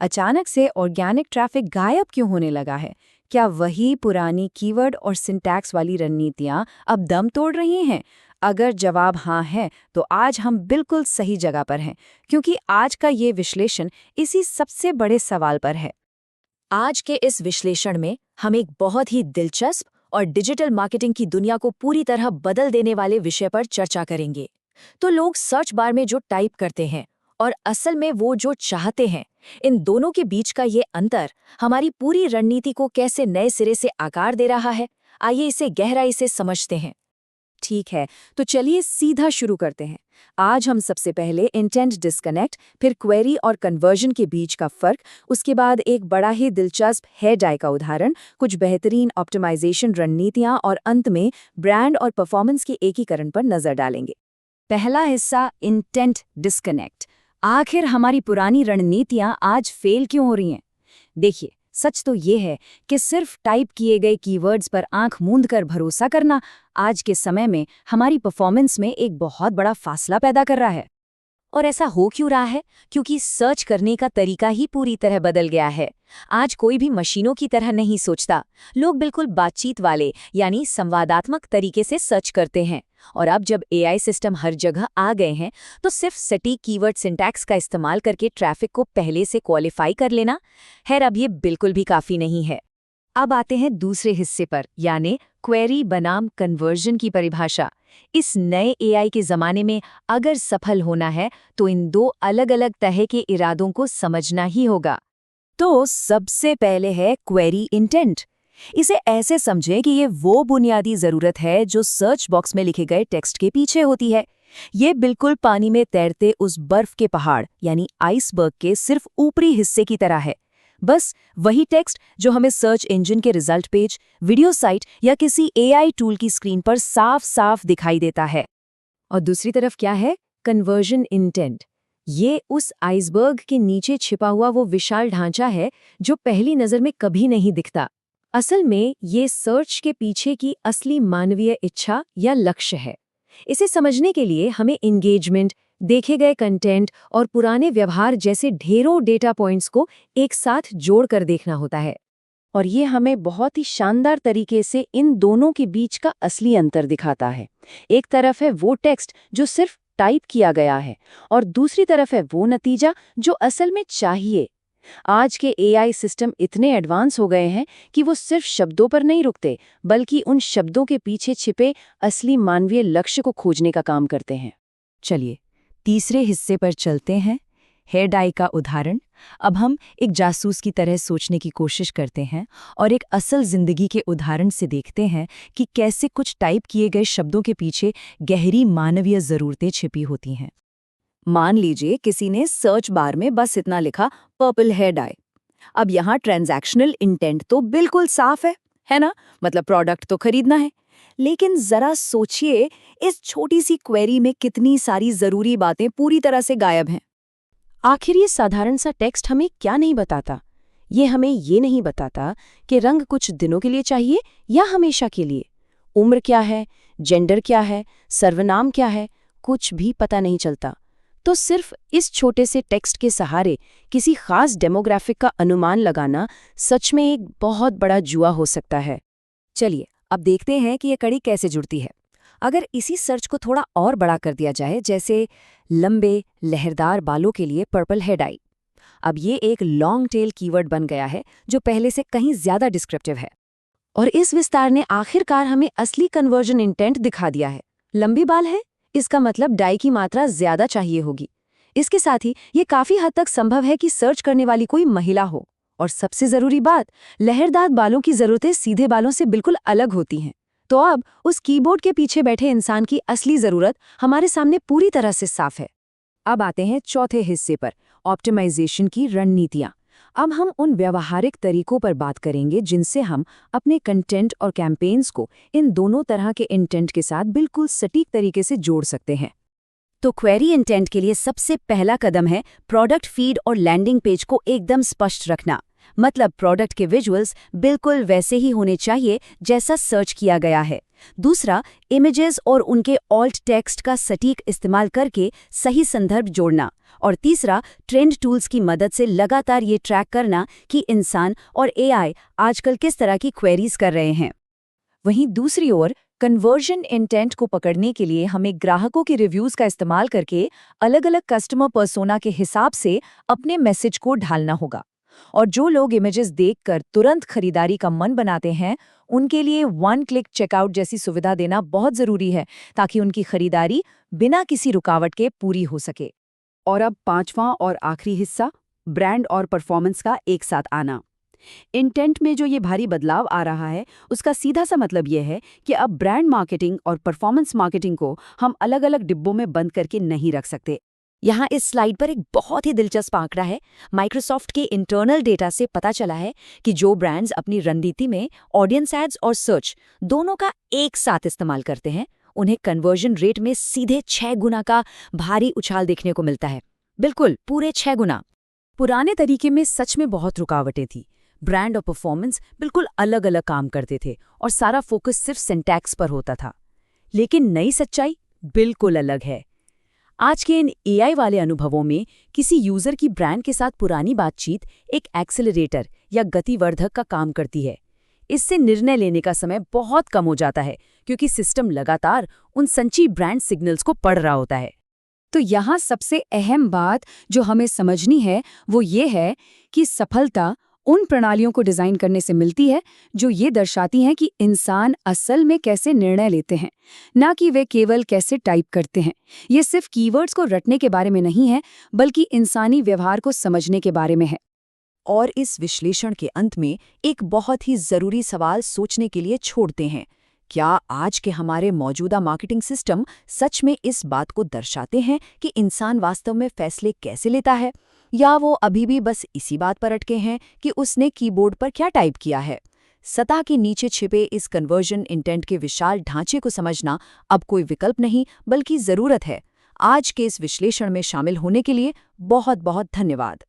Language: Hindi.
अचानक से ऑर्गेनिक ट्रैफिक गायब क्यों होने लगा है? क्या वही पुरानी कीवर्ड और सिंटैक्स वाली रणनीतियां अब दम तोड़ रही हैं? अगर जवाब हाँ है, तो आज हम बिल्कुल सही जगह पर हैं, क्योंकि आज का ये विश्लेषण इसी सबसे बड़े सवाल पर है। आज के इस विश्लेषण में हम एक बहुत ही दिलचस्प और डिजिटल मार्केटिंग की दुनिया को पूरी तरह बदल देने वाले विषय पर चर्चा करेंगे। तो लोग सर्च बार में जो टाइप करते हैं और असल में वो जो चाहते हैं, इन दोनों के बीच का ये अंतर हमारी पूरी रणनीति को कैसे नए सिरे से आकार दे रहा है। आइए इसे गहराई से समझते हैं। ठीक है, तो चलिए सीधा शुरू करते हैं। आज हम सबसे पहले इंटेंट डिस्कनेक्ट, फिर क्वेरी और कन्वर्जन के बीच का फर्क, उसके बाद एक बड़ा ही दिलचस्प हेयर डाई का उदाहरण, कुछ बेहतरीन ऑप्टिमाइजेशन रणनीतियां और अंत में ब्रांड और परफॉर्मेंस के एकीकरण पर नजर डालेंगे। पहला हिस्सा, इंटेंट डिस्कनेक्ट। आखिर हमारी पुरानी रणनीतियां आज फेल क्यों हो रही हैं? देखिए, सच तो ये है कि सिर्फ टाइप किए गए कीवर्ड्स पर आंख मूंद कर भरोसा करना आज के समय में हमारी परफॉर्मेंस में एक बहुत बड़ा फासला पैदा कर रहा है। और ऐसा हो क्यों रहा है? क्योंकि सर्च करने का तरीका ही पूरी तरह बदल गया है। आज कोई भी मशीनों की तरह नहीं सोचता। लोग बिल्कुल बातचीत वाले यानी संवादात्मक तरीके से सर्च करते हैं। और अब जब एआई सिस्टम हर जगह आ गए हैं, तो सिर्फ सटीक कीवर्ड सिंटैक्स का इस्तेमाल करके ट्रैफिक को पहले से क्वालिफाई कर लेना, खैर अब ये बिल्कुल भी काफ़ी नहीं है। अब आते हैं दूसरे हिस्से पर, यानी क्वेरी बनाम कन्वर्जन की परिभाषा। इस नए एआई के ज़माने में अगर सफल होना है, तो इन दो अलग अलग तरह के इरादों को समझना ही होगा। तो सबसे पहले है क्वेरी इंटेंट। इसे ऐसे समझें कि ये वो बुनियादी ज़रूरत है जो सर्च बॉक्स में लिखे गए टेक्स्ट के पीछे होती है। ये बिल्कुल पानी में तैरते उस बर्फ के पहाड़ यानी आइसबर्ग के सिर्फ ऊपरी हिस्से की तरह है। बस वही टेक्स्ट जो हमें सर्च इंजन के रिजल्ट पेज, वीडियो साइट या किसी एआई टूल की स्क्रीन पर साफ साफ दिखाई देता है। और दूसरी तरफ क्या है? Conversion intent. ये उस आइसबर्ग के नीचे छिपा हुआ वो विशाल ढांचा है जो पहली नज़र में कभी नहीं दिखता। असल में ये सर्च के पीछे की असली मानवीय इच्छा या लक्ष्य है। इसे समझने के लिए हमें एंगेजमेंट, देखे गए कंटेंट और पुराने व्यवहार जैसे ढेरों डेटा पॉइंट्स को एक साथ जोड़कर देखना होता है। और ये हमें बहुत ही शानदार तरीके से इन दोनों के बीच का असली अंतर दिखाता है। एक तरफ है वो टेक्स्ट जो सिर्फ टाइप किया गया है और दूसरी तरफ है वो नतीजा जो असल में चाहिए। आज के एआई सिस्टम इतने एडवांस हो गए हैं कि वो सिर्फ शब्दों पर नहीं रुकते, बल्कि उन शब्दों के पीछे छिपे असली मानवीय लक्ष्य को खोजने का काम करते हैं। चलिए तीसरे हिस्से पर चलते हैं, हेयर डाई का उदाहरण। अब हम एक जासूस की तरह सोचने की कोशिश करते हैं और एक असल जिंदगी के उदाहरण से देखते हैं कि कैसे कुछ टाइप किए गए शब्दों के पीछे गहरी मानवीय ज़रूरतें छिपी होती हैं। मान लीजिए किसी ने सर्च बार में बस इतना लिखा, पर्पल हेयर डाई। अब यहाँ ट्रांजैक्शनल इंटेंट तो बिल्कुल साफ है ना? मतलब प्रोडक्ट तो खरीदना है। लेकिन जरा सोचिए, इस छोटी सी क्वेरी में कितनी सारी जरूरी बातें पूरी तरह से गायब हैं। आखिर ये साधारण सा टेक्स्ट हमें क्या नहीं बताता? ये हमें ये नहीं बताता कि रंग कुछ दिनों के लिए चाहिए या हमेशा के लिए। उम्र क्या है, जेंडर क्या है, सर्वनाम क्या है, कुछ भी पता नहीं चलता। तो सिर्फ इस छोटे से टेक्स्ट के सहारे किसी खास डेमोग्राफिक का अनुमान लगाना सच में एक बहुत बड़ा जुआ हो सकता है। चलिए अब देखते हैं कि ये कड़ी कैसे जुड़ती है। अगर इसी सर्च को थोड़ा और बड़ा कर दिया जाए, जैसे लंबे लहरदार बालों के लिए पर्पल हेयर डाई। अब ये एक लॉन्ग टेल कीवर्ड बन गया है जो पहले से कहीं ज्यादा डिस्क्रिप्टिव है। और इस विस्तार ने आखिरकार हमें असली कन्वर्जन इंटेंट दिखा दिया है। लंबी बाल है, इसका मतलब डाई की मात्रा ज्यादा चाहिए होगी। इसके साथ ही ये काफी हद तक संभव है कि सर्च करने वाली कोई महिला हो। और सबसे जरूरी बात, लहरदार बालों की जरूरतें सीधे बालों से बिल्कुल अलग होती हैं। तो अब उस कीबोर्ड के पीछे बैठे इंसान की असली जरूरत हमारे सामने पूरी तरह से साफ है। अब आते हैं चौथे हिस्से पर, ऑप्टिमाइजेशन की रणनीतियां। अब हम उन व्यावहारिक तरीकों पर बात करेंगे जिनसे हम अपने कंटेंट और कैंपेन्स को इन दोनों तरह के इंटेंट के साथ बिल्कुल सटीक तरीके से जोड़ सकते हैं। तो क्वेरी इंटेंट के लिए सबसे पहला कदम है प्रोडक्ट फीड और लैंडिंग पेज को एकदम स्पष्ट रखना। मतलब प्रोडक्ट के विजुअल्स बिल्कुल वैसे ही होने चाहिए जैसा सर्च किया गया है। दूसरा, इमेजेस और उनके ऑल्ट टेक्स्ट का सटीक इस्तेमाल करके सही संदर्भ जोड़ना। और तीसरा, ट्रेंड टूल्स की मदद से लगातार ये ट्रैक करना कि इंसान और एआई आजकल किस तरह की क्वेरीज कर रहे हैं। वहीं दूसरी ओर, कन्वर्जन इंटेंट को पकड़ने के लिए हमें ग्राहकों के रिव्यूज का इस्तेमाल करके अलग-अलग कस्टमर पर्सोना के हिसाब से अपने मैसेज को ढालना होगा। और जो लोग इमेजेस देखकर तुरंत खरीदारी का मन बनाते हैं, उनके लिए वन क्लिक चेकआउट जैसी सुविधा देना बहुत जरूरी है, ताकि उनकी खरीदारी बिना किसी रुकावट के पूरी हो सके। और अब पांचवां और आखिरी हिस्सा, ब्रांड और परफॉर्मेंस का एक साथ आना। इंटेंट में जो ये भारी बदलाव आ रहा है, उसका सीधा सा मतलब ये है कि अब ब्रांड मार्केटिंग और परफॉर्मेंस मार्केटिंग को हम अलग-अलग डिब्बों में बंद करके नहीं रख सकते। यहाँ इस स्लाइड पर एक बहुत ही दिलचस्प आंकड़ा है। माइक्रोसॉफ्ट के इंटरनल डेटा से पता चला है कि जो ब्रांड्स अपनी रणनीति में ऑडियंस एड्स और सर्च दोनों का एक साथ इस्तेमाल करते हैं, उन्हें कन्वर्जन रेट में सीधे 6 गुना का भारी उछाल देखने को मिलता है। बिल्कुल पूरे 6 गुना। पुराने तरीके में सच में बहुत रुकावटें थी। ब्रांड और परफॉर्मेंस बिल्कुल अलग अलग काम करते थे और सारा फोकस सिर्फ सिंटैक्स पर होता था। लेकिन नई सच्चाई बिल्कुल अलग है। आज के इन एआई वाले अनुभवों में किसी यूजर की ब्रांड के साथ पुरानी बातचीत एक एक्सेलरेटर या गतिवर्धक का काम करती है। इससे निर्णय लेने का समय बहुत कम हो जाता है, क्योंकि सिस्टम लगातार उन संची ब्रांड सिग्नल्स को पढ़ रहा होता है। तो यहाँ सबसे अहम बात जो हमें समझनी है वो ये है कि सफलता उन प्रणालियों को डिजाइन करने से मिलती है जो ये दर्शाती हैं कि इंसान असल में कैसे निर्णय लेते हैं, ना कि वे केवल कैसे टाइप करते हैं। ये सिर्फ कीवर्ड्स को रटने के बारे में नहीं है, बल्कि इंसानी व्यवहार को समझने के बारे में है। और इस विश्लेषण के अंत में एक बहुत ही जरूरी सवाल सोचने के लिए छोड़ते हैं। क्या आज के हमारे मौजूदा मार्केटिंग सिस्टम सच में इस बात को दर्शाते हैं कि इंसान वास्तव में फैसले कैसे लेता है, या वो अभी भी बस इसी बात पर अटके हैं कि उसने कीबोर्ड पर क्या टाइप किया है? सतह के नीचे छिपे इस कन्वर्जन इंटेंट के विशाल ढांचे को समझना अब कोई विकल्प नहीं, बल्कि जरूरत है। आज के इस विश्लेषण में शामिल होने के लिए बहुत बहुत धन्यवाद।